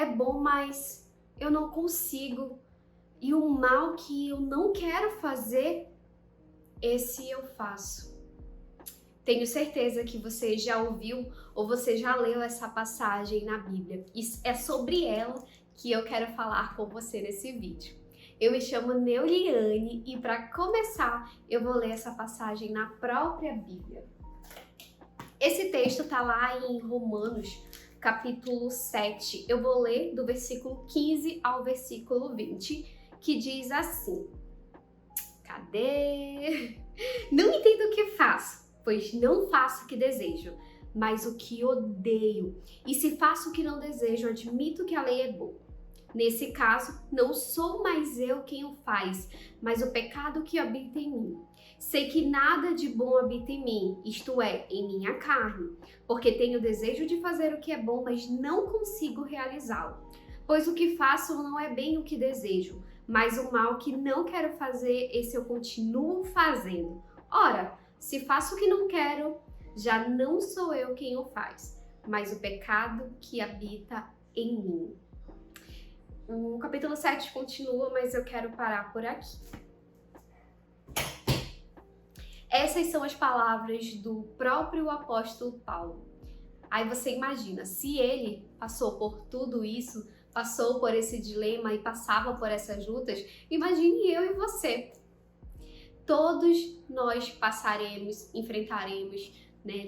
é bom, mas eu não consigo. E o mal que eu não quero fazer, esse eu faço. Tenho certeza que você já ouviu ou você já leu essa passagem na Bíblia. E é sobre ela que eu quero falar com você nesse vídeo. Eu me chamo Neuliane e para começar eu vou ler essa passagem na própria Bíblia. Esse texto está lá em Romanos, capítulo 7. Eu vou ler do versículo 15 ao versículo 20, que diz assim. Cadê? Não entendo o que faço, pois não faço o que desejo, mas o que odeio. E se faço o que não desejo, admito que a lei é boa. Nesse caso, não sou mais eu quem o faz, mas o pecado que habita em mim. Sei que nada de bom habita em mim, isto é, em minha carne, porque tenho o desejo de fazer o que é bom, mas não consigo realizá-lo. Pois o que faço não é bem o que desejo, mas o mal que não quero fazer, esse eu continuo fazendo. Ora, se faço o que não quero, já não sou eu quem o faz, mas o pecado que habita em mim. O capítulo 7 continua, mas eu quero parar por aqui. Essas são as palavras do próprio apóstolo Paulo. Aí você imagina, se ele passou por tudo isso, passou por esse dilema e passava por essas lutas, imagine eu e você. Todos nós passaremos, enfrentaremos,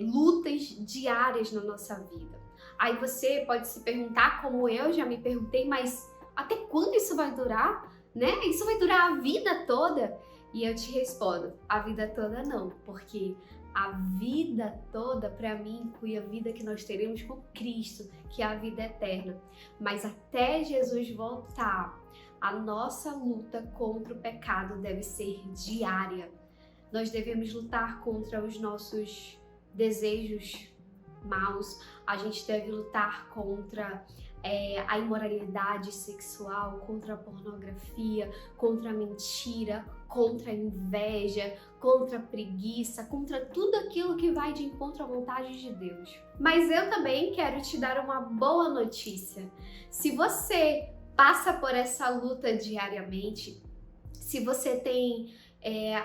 lutas diárias na nossa vida. Aí você pode se perguntar, como eu já me perguntei, mas até quando isso vai durar? Isso vai durar a vida toda? E eu te respondo, a vida toda não, porque a vida toda, para mim, inclui a vida que nós teremos com Cristo, que é a vida eterna. Mas até Jesus voltar, a nossa luta contra o pecado deve ser diária. Nós devemos lutar contra os nossos desejos maus, a gente deve lutar contra a imoralidade sexual, contra a pornografia, contra a mentira, contra a inveja, contra a preguiça, contra tudo aquilo que vai de encontro à vontade de Deus. Mas eu também quero te dar uma boa notícia. Se você passa por essa luta diariamente, se você tem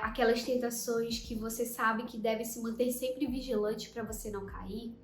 aquelas tentações que você sabe que deve se manter sempre vigilante para você não cair,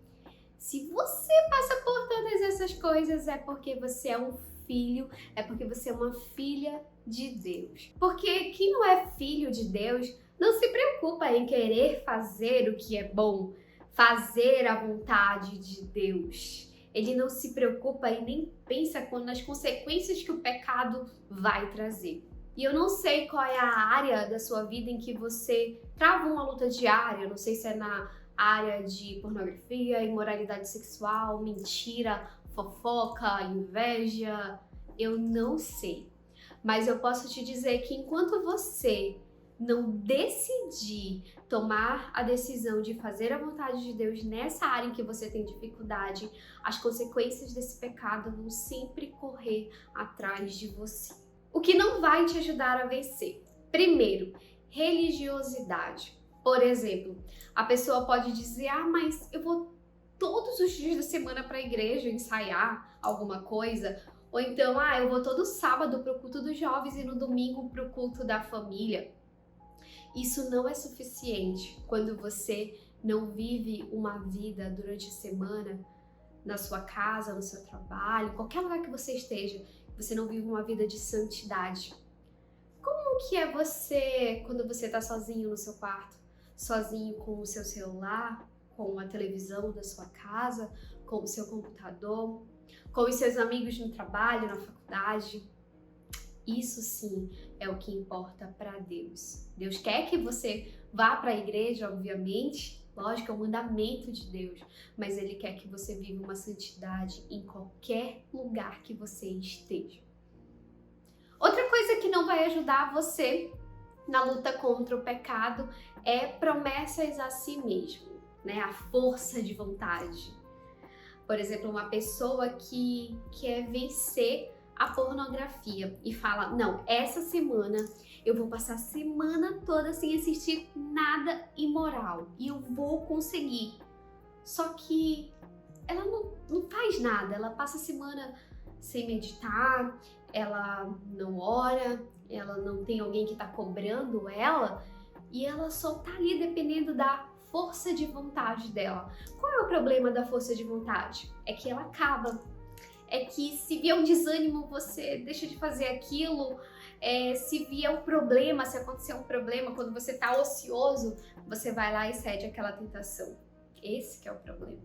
se você passa por todas essas coisas, é porque você é um filho, é porque você é uma filha de Deus. Porque quem não é filho de Deus não se preocupa em querer fazer o que é bom, fazer a vontade de Deus. Ele não se preocupa e nem pensa nas consequências que o pecado vai trazer. E eu não sei qual é a área da sua vida em que você trava uma luta diária, não sei se é na área de pornografia, imoralidade sexual, mentira, fofoca, inveja, eu não sei. Mas eu posso te dizer que enquanto você não decidir tomar a decisão de fazer a vontade de Deus nessa área em que você tem dificuldade, as consequências desse pecado vão sempre correr atrás de você. O que não vai te ajudar a vencer? Primeiro, religiosidade. Por exemplo, a pessoa pode dizer, mas eu vou todos os dias da semana para a igreja ensaiar alguma coisa, ou então, eu vou todo sábado para o culto dos jovens e no domingo para o culto da família. Isso não é suficiente quando você não vive uma vida durante a semana, na sua casa, no seu trabalho, qualquer lugar que você esteja, você não vive uma vida de santidade. Como que é você quando você está sozinho no seu quarto? Sozinho com o seu celular, com a televisão da sua casa, com o seu computador, com os seus amigos no trabalho, na faculdade. Isso sim é o que importa para Deus. Deus quer que você vá para a igreja, obviamente, lógico, é um mandamento de Deus, mas Ele quer que você viva uma santidade em qualquer lugar que você esteja. Outra coisa que não vai ajudar você na luta contra o pecado é promessas a si mesmo, a força de vontade. Por exemplo, uma pessoa que quer vencer a pornografia e fala, não, essa semana eu vou passar a semana toda sem assistir nada imoral e eu vou conseguir. Só que ela não faz nada, ela passa a semana sem meditar, ela não ora, ela não tem alguém que está cobrando ela e ela só tá ali dependendo da força de vontade dela. Qual é o problema da força de vontade? É que ela acaba. É que se vier um desânimo, você deixa de fazer aquilo. Se vier um problema, se acontecer um problema, quando você tá ocioso, você vai lá e cede àquela tentação. Esse que é o problema.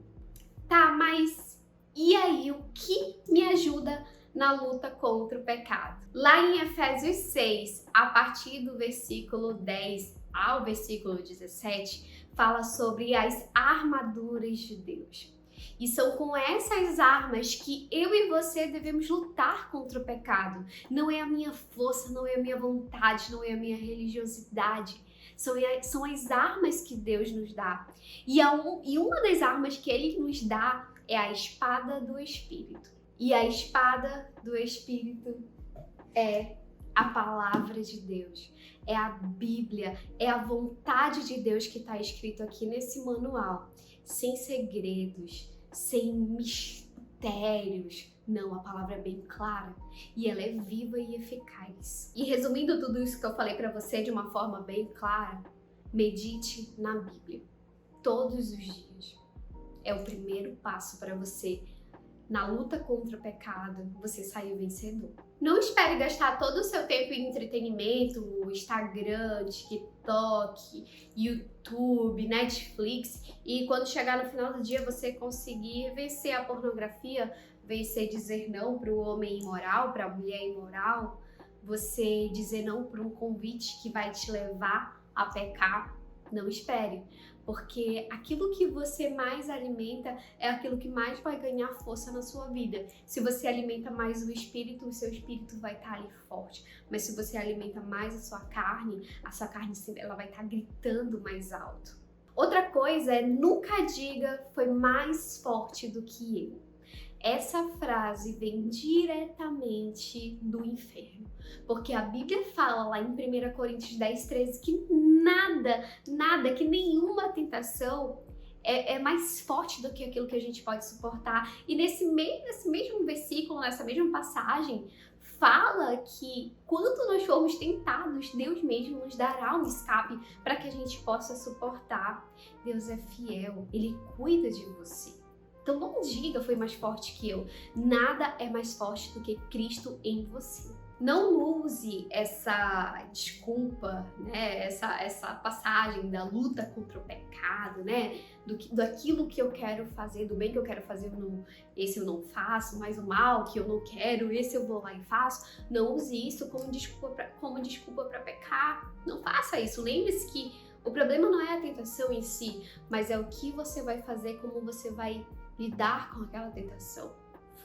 Tá, mas e aí, o que me ajuda na luta contra o pecado? Lá em Efésios 6, a partir do versículo 10 ao versículo 17, fala sobre as armaduras de Deus. E são com essas armas que eu e você devemos lutar contra o pecado. Não é a minha força, não é a minha vontade, não é a minha religiosidade. São as armas que Deus nos dá. E uma das armas que Ele nos dá é a espada do Espírito. E a espada do Espírito é a palavra de Deus, é a Bíblia, é a vontade de Deus que está escrito aqui nesse manual, sem segredos, sem mistérios. Não, a palavra é bem clara e ela é viva e eficaz. E resumindo tudo isso que eu falei para você de uma forma bem clara, medite na Bíblia todos os dias. É o primeiro passo para você, na luta contra o pecado, você sair vencedor. Não espere gastar todo o seu tempo em entretenimento, Instagram, TikTok, YouTube, Netflix, e quando chegar no final do dia você conseguir vencer a pornografia, vencer dizer não para o homem imoral, para a mulher imoral, você dizer não para um convite que vai te levar a pecar. Não espere, porque aquilo que você mais alimenta é aquilo que mais vai ganhar força na sua vida. Se você alimenta mais o seu espírito vai estar ali forte. Mas se você alimenta mais a sua carne ela vai estar gritando mais alto. Outra coisa é nunca diga foi mais forte do que eu. Essa frase vem diretamente do inferno, porque a Bíblia fala lá em 1 Coríntios 10, 13 que nada, que nenhuma tentação é mais forte do que aquilo que a gente pode suportar. E nesse mesmo versículo, nessa mesma passagem, fala que quando nós formos tentados, Deus mesmo nos dará um escape para que a gente possa suportar. Deus é fiel, Ele cuida de você. Então não diga foi mais forte que eu. Nada é mais forte do que Cristo em você. Não use essa desculpa, né? Essa passagem da luta contra o pecado, né? Daquilo que eu quero fazer, do bem que eu quero fazer, esse eu não faço, mas o mal que eu não quero, esse eu vou lá e faço. Não use isso como desculpa para pecar. Não faça isso. Lembre-se que o problema não é a tentação em si, mas é o que você vai fazer, como você vai lidar com aquela tentação.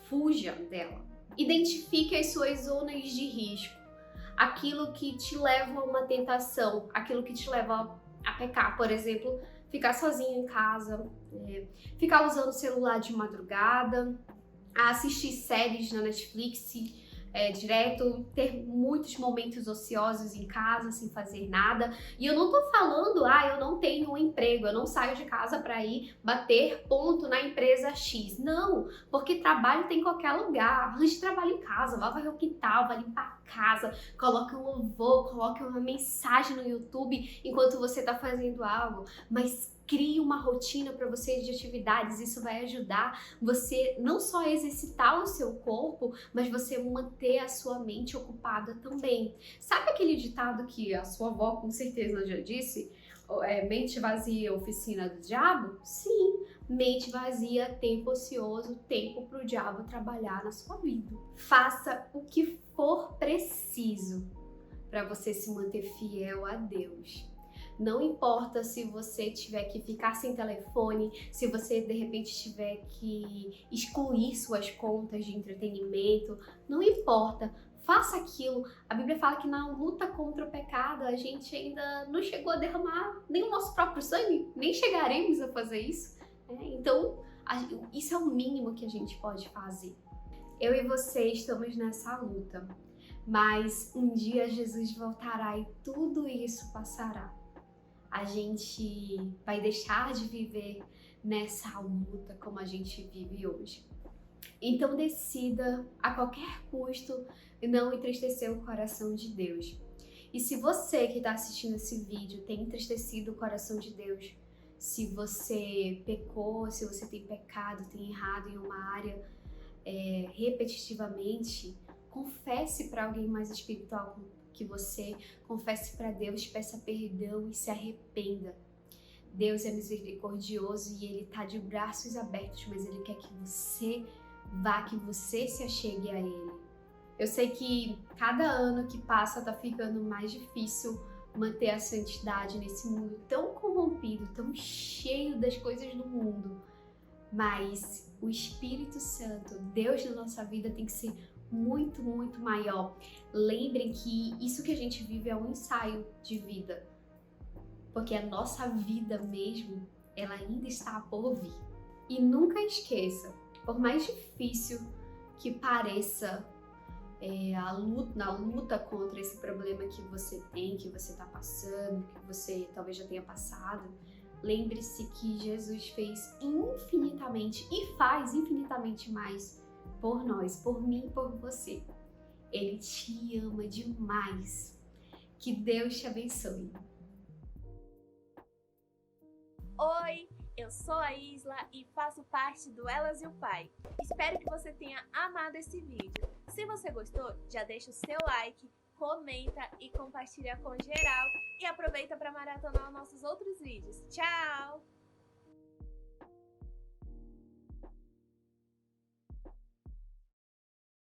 Fuja dela. Identifique as suas zonas de risco. Aquilo que te leva a uma tentação, aquilo que te leva a pecar. Por exemplo, ficar sozinho em casa, ficar usando o celular de madrugada, assistir séries na Netflix direto, ter muitos momentos ociosos em casa sem fazer nada. E eu não tô falando, eu não tenho um emprego, eu não saio de casa para ir bater ponto na empresa X. Não, porque trabalho tem em qualquer lugar. Arranje trabalho em casa, vá varrer o quintal, vá limpar a casa, coloque um louvor, coloque uma mensagem no YouTube enquanto você tá fazendo algo, mas crie uma rotina para você de atividades. Isso vai ajudar você não só a exercitar o seu corpo, mas você manter a sua mente ocupada também. Sabe aquele ditado que a sua avó com certeza já disse? Mente vazia, oficina do diabo? Sim, mente vazia, tempo ocioso, tempo para o diabo trabalhar na sua vida. Faça o que for preciso para você se manter fiel a Deus. Não importa se você tiver que ficar sem telefone, se você de repente tiver que excluir suas contas de entretenimento, não importa, faça aquilo. A Bíblia fala que na luta contra o pecado a gente ainda não chegou a derramar nem o nosso próprio sangue, nem chegaremos a fazer isso. Então, isso é o mínimo que a gente pode fazer. Eu e você estamos nessa luta, mas um dia Jesus voltará e tudo isso passará. A gente vai deixar de viver nessa luta como a gente vive hoje. Então decida a qualquer custo não entristecer o coração de Deus. E se você que está assistindo esse vídeo tem entristecido o coração de Deus, se você pecou, se você tem pecado, tem errado em uma área repetitivamente, confesse para alguém mais espiritual que você, confesse para Deus, peça perdão e se arrependa. Deus é misericordioso e Ele está de braços abertos, mas Ele quer que você vá, que você se achegue a Ele. Eu sei que cada ano que passa tá ficando mais difícil manter a santidade nesse mundo tão corrompido, tão cheio das coisas do mundo, mas o Espírito Santo, Deus na nossa vida, tem que ser muito, muito maior. Lembrem que isso que a gente vive é um ensaio de vida, porque a nossa vida mesmo, ela ainda está por vir. E nunca esqueça, por mais difícil que pareça na luta contra esse problema que você tem, que você está passando, que você talvez já tenha passado, lembre-se que Jesus fez infinitamente e faz infinitamente mais por nós, por mim e por você. Ele te ama demais. Que Deus te abençoe. Oi, eu sou a Isla e faço parte do Elas e o Pai. Espero que você tenha amado esse vídeo. Se você gostou, já deixa o seu like, comenta e compartilha com geral. E aproveita para maratonar nossos outros vídeos. Tchau!